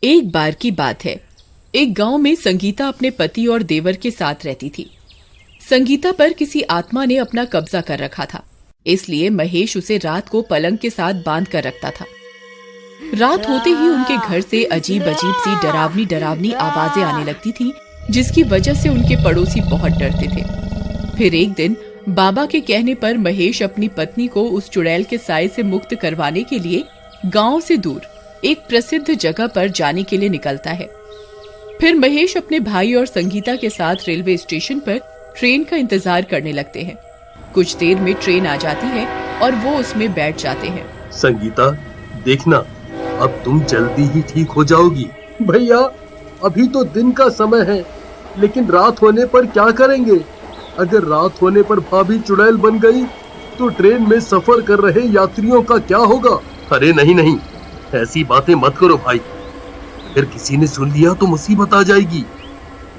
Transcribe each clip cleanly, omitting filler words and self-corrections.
एक बार की बात है। एक गांव में संगीता अपने पति और देवर के साथ रहती थी। संगीता पर किसी आत्मा ने अपना कब्जा कर रखा था, इसलिए महेश उसे रात को पलंग के साथ बांध कर रखता था। रात होते ही उनके घर से अजीब अजीब सी डरावनी डरावनी आवाजें आने लगती थी, जिसकी वजह से उनके पड़ोसी बहुत डरते थे। फिर एक दिन बाबा के कहने पर महेश अपनी पत्नी को उस चुड़ैल के साए से मुक्त करवाने के लिए गांव से दूर एक प्रसिद्ध जगह पर जाने के लिए निकलता है। फिर महेश अपने भाई और संगीता के साथ रेलवे स्टेशन पर ट्रेन का इंतजार करने लगते हैं। कुछ देर में ट्रेन आ जाती है और वो उसमें बैठ जाते हैं। संगीता, देखना, अब तुम जल्दी ही ठीक हो जाओगी। भैया, अभी तो दिन का समय है, लेकिन रात होने पर क्या करेंगे? अगर रात होने पर भाभी चुड़ैल बन गई तो ट्रेन में सफर कर रहे यात्रियों का क्या होगा? अरे नहीं नहीं, ऐसी बातें मत करो भाई। अगर किसी ने सुन लिया तो मुसीबत आ जाएगी।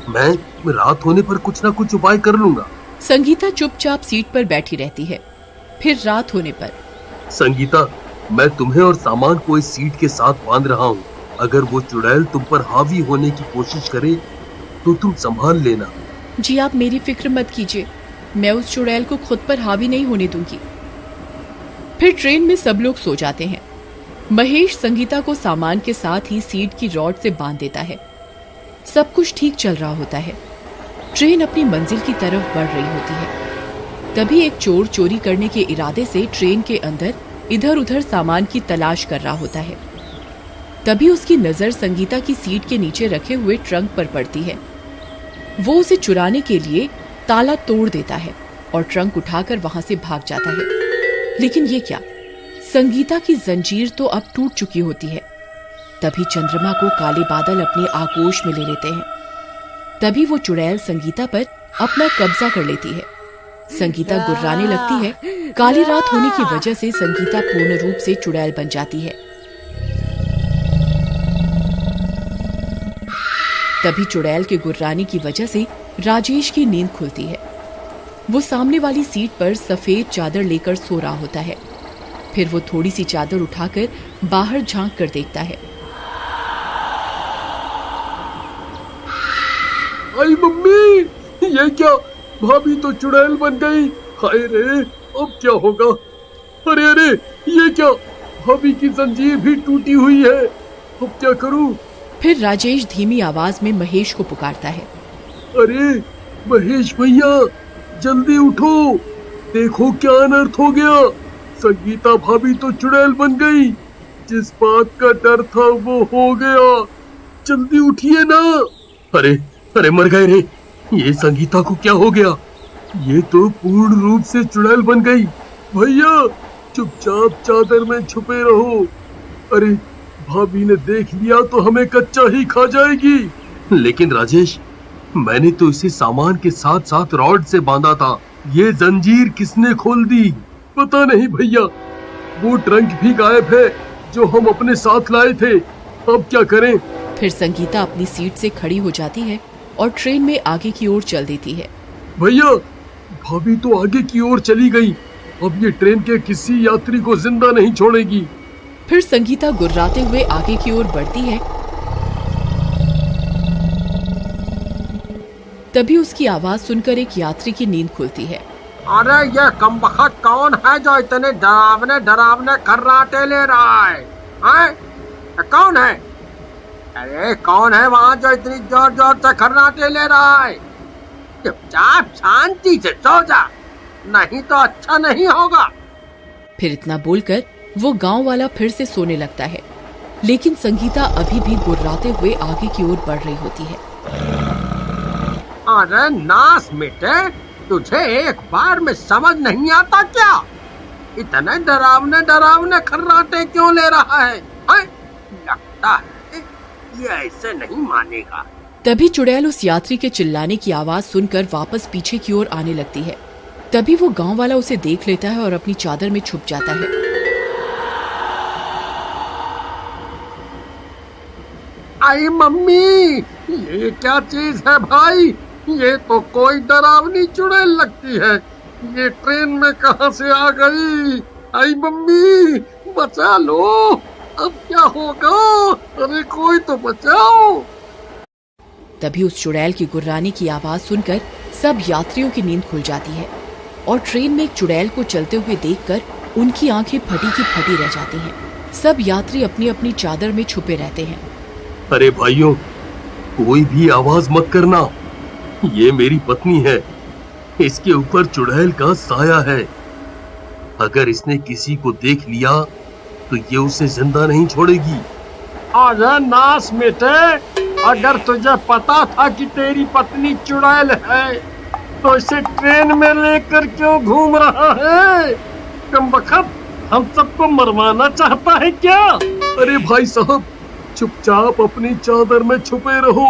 मैं रात होने पर कुछ ना कुछ उपाय कर लूंगा। संगीता चुपचाप सीट पर बैठी रहती है। फिर रात होने पर संगीता, मैं तुम्हें और सामान को इस सीट के साथ बांध रहा हूँ। अगर वो चुड़ैल तुम पर हावी होने की कोशिश करे तो तुम संभाल लेना। जी, आप मेरी फिक्र मत कीजिए, मैं उस चुड़ैल को खुद पर हावी नहीं होने दूंगी। फिर ट्रेन में सब लोग सो जाते हैं। महेश संगीता को सामान के साथ ही सीट की रॉड से बांध देता है। सब कुछ ठीक चल रहा होता है। ट्रेन अपनी मंजिल की तरफ बढ़ रही होती है। तभी एक चोर चोरी करने के इरादे से ट्रेन के अंदर इधर उधर सामान की तलाश कर रहा होता है। तभी उसकी नजर संगीता की सीट के नीचे रखे हुए ट्रंक पर पड़ती है। वो उसे चुराने के लिए ताला तोड़ देता है और ट्रंक उठाकर वहां से भाग जाता है। लेकिन ये क्या, संगीता की जंजीर तो अब टूट चुकी होती है। तभी चंद्रमा को काले बादल अपने आगोश में ले लेते हैं। तभी वो चुड़ैल संगीता पर अपना कब्जा कर लेती है। संगीता गुर्राने लगती है। काली रात होने की वजह से संगीता पूर्ण रूप से चुड़ैल बन जाती है। तभी चुड़ैल के गुर्राने की वजह से राजेश की नींद खुलती है। वो सामने वाली सीट पर सफेद चादर लेकर सो रहा होता है। फिर वो थोड़ी सी चादर उठाकर बाहर झांक कर देखता है। आई मम्मी, ये क्या? भाभी तो चुड़ैल बन गई। हाय रे, अब क्या होगा? अरे अरे, ये क्या? भाभी की जंजीर भी टूटी हुई है। अब क्या करूं? फिर राजेश धीमी आवाज में महेश को पुकारता है। अरे महेश भैया, जल्दी उठो, देखो क्या अनर्थ हो गया। संगीता भाभी तो चुड़ैल बन गई। जिस बात का डर था वो हो गया। जल्दी उठिए ना। अरे अरे, मर गए रे। ये संगीता को क्या हो गया? ये तो पूर्ण रूप से चुड़ैल बन गई। भैया, चुपचाप चादर में छुपे रहो। अरे, भाभी ने देख लिया तो हमें कच्चा ही खा जाएगी। लेकिन राजेश, मैंने तो इसे सामान के साथ साथ रॉड से बांधा था। ये जंजीर किसने खोल दी? पता नहीं भैया। वो ट्रंक भी गायब है जो हम अपने साथ लाए थे। अब क्या करें? फिर संगीता अपनी सीट से खड़ी हो जाती है और ट्रेन में आगे की ओर चल देती है। भैया, भाभी तो आगे की ओर चली गई। अब ये ट्रेन के किसी यात्री को जिंदा नहीं छोड़ेगी। फिर संगीता गुर्राते हुए आगे की ओर बढ़ती है। तभी उसकी आवाज सुनकर एक यात्री की नींद खुलती है। अरे ये कमबख्त कौन है जो इतने डरावने डरावने खर्राटे ले रहा है? कौन है? अरे कौन है वहाँ जो इतनी जोर जोर से खर्राटे ले रहा है? चुपचाप शांति से सो जा, नहीं तो अच्छा नहीं होगा। फिर इतना बोलकर वो गांव वाला फिर से सोने लगता है। लेकिन संगीता अभी भी गुर्राते हुए आगे की ओर बढ़ रही होती है। अरे नास मिटे, तुझे एक बार में समझ नहीं आता क्या? इतने डरावने डरावने खर्राटे क्यों ले रहा है? लगता है ये ऐसे नहीं मानेगा। तभी चुड़ैल उस यात्री के चिल्लाने की आवाज सुनकर वापस पीछे की ओर आने लगती है। तभी वो गांव वाला उसे देख लेता है और अपनी चादर में छुप जाता है। आई मम्मी, ये क्या चीज है भाई? ये तो कोई डरावनी चुड़ैल लगती है। ये ट्रेन में कहां से आ गई? आई मम्मी, बचा लो। अब क्या होगा? अरे कोई तो बचाओ। तभी उस चुड़ैल की गुर्राने की आवाज सुनकर सब यात्रियों की नींद खुल जाती है और ट्रेन में एक चुड़ैल को चलते हुए देखकर उनकी आंखें फटी की फटी रह जाती हैं। सब यात्री अपनी अपनी चादर में छुपे रहते हैं। अरे भाइयों, कोई भी आवाज मत करना। ये मेरी पत्नी है, इसके ऊपर चुड़ैल का साया है। अगर इसने किसी को देख लिया तो ये उसे जिंदा नहीं छोड़ेगी। अरे नास मिटे, अगर तुझे पता था कि तेरी पत्नी चुड़ैल है तो इसे ट्रेन में लेकर क्यों घूम रहा है? कमबख्त, हम सबको मरवाना चाहता है क्या? अरे भाई साहब, चुपचाप अपनी चादर में छुपे रहो।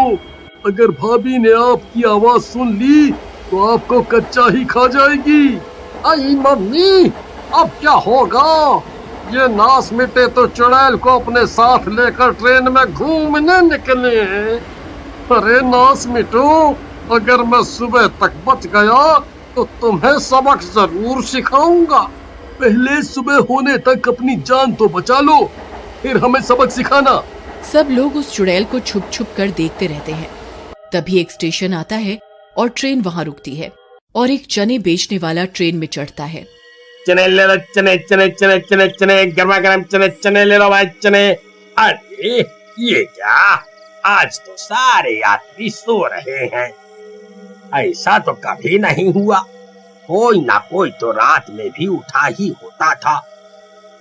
अगर भाभी ने आपकी आवाज सुन ली तो आपको कच्चा ही खा जाएगी। आई मम्मी, अब क्या होगा? ये नास मिटे तो चुड़ैल को अपने साथ लेकर ट्रेन में घूमने निकले हैं। अरे नास मिटो, अगर मैं सुबह तक बच गया तो तुम्हें सबक जरूर सिखाऊंगा। पहले सुबह होने तक अपनी जान तो बचा लो, फिर हमें सबक सिखाना। सब लोग उस चुड़ैल को छुप छुप कर देखते रहते हैं। तभी एक स्टेशन आता है और ट्रेन वहां रुकती है और एक चने बेचने वाला ट्रेन में चढ़ता है। चने ले लो, चने चने चने चने चने, गर्मा गर्म चने चने ले लो भाई, चने। अरे ये क्या, आज तो सारे यात्री सो रहे हैं। ऐसा तो कभी नहीं हुआ, कोई ना कोई तो रात में भी उठा ही होता था।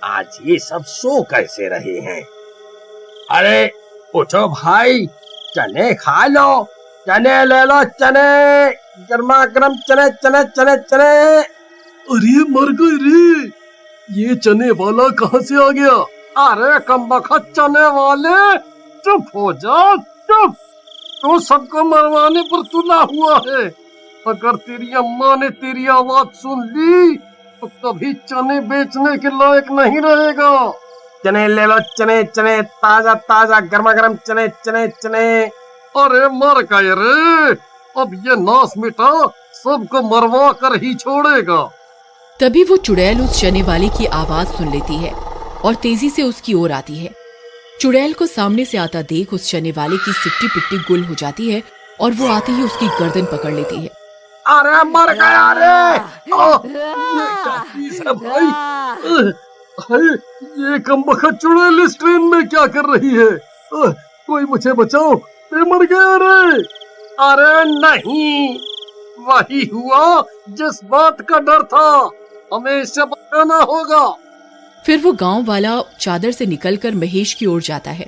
आज ये सब सो कैसे रहे हैं? अरे उठो भाई, चने खा लो, चने ले लो, चने गर्मा गर्म चने चने चने चने। अरे मर गए रे, ये चने वाला कहाँ से आ गया? अरे कमबख्त चने वाले, चुप हो जा, चुप। तू सबको मरवाने पर तुला हुआ है। अगर तेरी अम्मा ने तेरी आवाज सुन ली तो कभी चने बेचने के लायक नहीं रहेगा। चने ले लो, चने चने, ताजा ताजा गर्मा गर्म चने चने चने। अरे मर गए रे, अब ये नास मिटा सबको मरवा कर ही छोड़ेगा। तभी वो चुड़ैल उस चने वाले की आवाज सुन लेती है और तेजी से उसकी ओर आती है। चुड़ैल को सामने से आता देख उस चने वाले की सिट्टी पिट्टी गुल हो जाती है और वो आते ही उसकी गर्दन पकड़ लेती है। अरे मर गया रे! ये क्या चीज है भाई? हाय, ये कमबख्त चुड़ैल इस ट्रेन में क्या कर रही है? कोई मुझे बचाओ, मैं मर गया रे। अरे नहीं, वही हुआ जिस बात का डर था, हमें इससे बचाना होगा। फिर वो गांव वाला चादर से निकलकर महेश की ओर जाता है।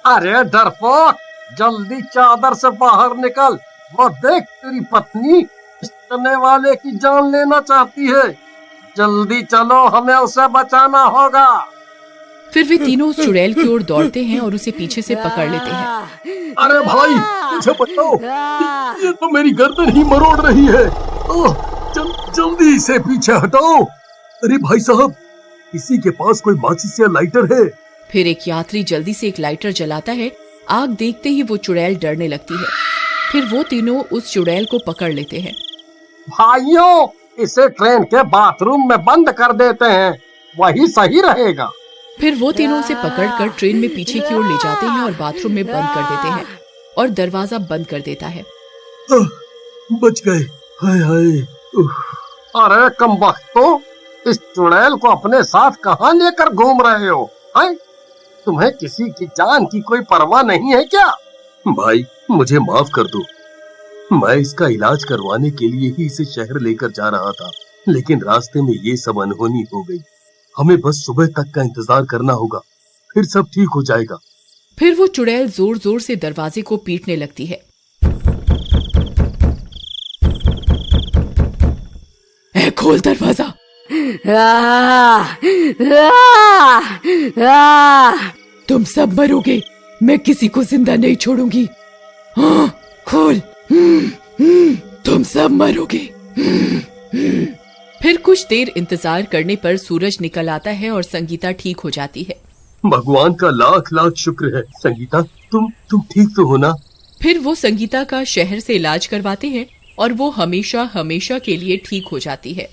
अरे डरपोक, जल्दी चादर से बाहर निकल। वो देख, तेरी पत्नी इस चने वाले की जान लेना चाहती है। जल्दी चलो, हमें उसे बचाना होगा। फिर वे तीनों उस चुड़ैल की ओर दौड़ते हैं और उसे पीछे से पकड़ लेते हैं। अरे भाई, मुझे बचाओ, ये तो मेरी गर्दन ही मरोड़ रही है। जल्दी इसे पीछे हटाओ। अरे भाई साहब, किसी के पास कोई माचिस या लाइटर है? फिर एक यात्री जल्दी से एक लाइटर जलाता है। आग देखते ही वो चुड़ैल डरने लगती है। फिर वो तीनों उस चुड़ैल को पकड़ लेते हैं। भाइयों, इसे ट्रेन के बाथरूम में बंद कर देते हैं, वही सही रहेगा। फिर वो तीनों उसे पकड़कर ट्रेन में पीछे की ओर ले जाते हैं और बाथरूम में बंद कर देते हैं और दरवाजा बंद कर देता है। बच गए, हाय हाय। अरे कमबख्तो, इस चुड़ैल को अपने साथ कहाँ लेकर घूम रहे हो? हैं? तुम्हें किसी की जान की कोई परवाह नहीं है क्या? भाई मुझे माफ कर दो, मैं इसका इलाज करवाने के लिए ही इसे शहर लेकर जा रहा था, लेकिन रास्ते में ये सब अनहोनी हो गई। हमें बस सुबह तक का इंतजार करना होगा, फिर सब ठीक हो जाएगा। फिर वो चुड़ैल जोर जोर से दरवाजे को पीटने लगती है। ए, खोल दरवाजा। तुम सब मरोगे, मैं किसी को जिंदा नहीं छोड़ूंगी। हाँ, खोल। तुम सब मरोगे। फिर कुछ देर इंतजार करने पर सूरज निकल आता है और संगीता ठीक हो जाती है। भगवान का लाख लाख शुक्र है। संगीता, तुम ठीक तो हो ना? फिर वो संगीता का शहर से इलाज करवाते हैं और वो हमेशा हमेशा के लिए ठीक हो जाती है।